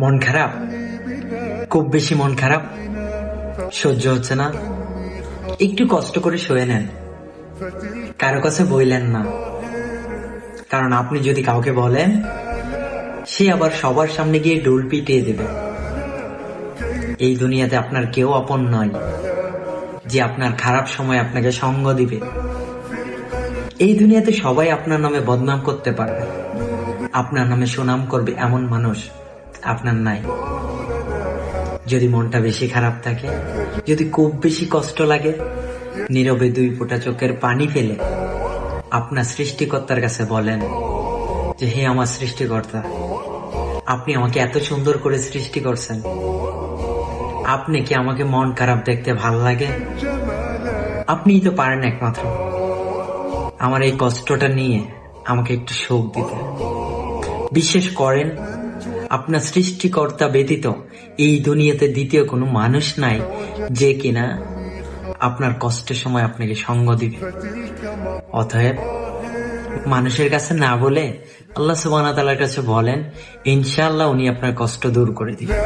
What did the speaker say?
মন খারাপ, খুব বেশি মন খারাপ, সহ্য হচ্ছে না, একটু কষ্ট করে শুয়ে নেন। কারো কাছে বইলেন না, কারণ আপনি যদি কাউকে বলেন সে আবার সবার সামনে গিয়ে ডোল পিটিয়ে দেবে। এই দুনিয়াতে আপনার কেউ আপন নয় যে আপনার খারাপ সময় আপনাকে সঙ্গ দিবে। এই দুনিয়াতে সবাই আপনার নামে বদনাম করতে পারবে, আপনার নামে সুনাম করবে এমন মানুষ আপনার নাই। যদি মনটা বেশি খারাপ থাকে, যদি খুব বেশি কষ্ট লাগে, নীরবে 2 ফোঁটা চোখের পানি ফেলে আপনার সৃষ্টিকর্তার কাছে বলেন যে, হে আমার সৃষ্টিকর্তা, আপনি আমাকে এত সুন্দর করে সৃষ্টি করছেন, আপনি কি আমাকে মন খারাপ দেখতে ভাল লাগে? আপনিই তো পারেন একমাত্র আমার এই কষ্টটা নিয়ে আমাকে একটু সুখ দিতে। বিশ্বাস করেন, আপনার সৃষ্টিকর্তা ব্যতীত এই দুনিয়াতে দ্বিতীয় কোনো মানুষ নাই যে কিনা আপনার কষ্টের সময় আপনাকে সঙ্গ দিবে। অতএব মানুষের কাছে না বলে আল্লাহ সুবহানাহু ওয়া তাআলার কাছে বলেন, ইনশাআল্লাহ উনি আপনার কষ্ট দূর করে দিবেন।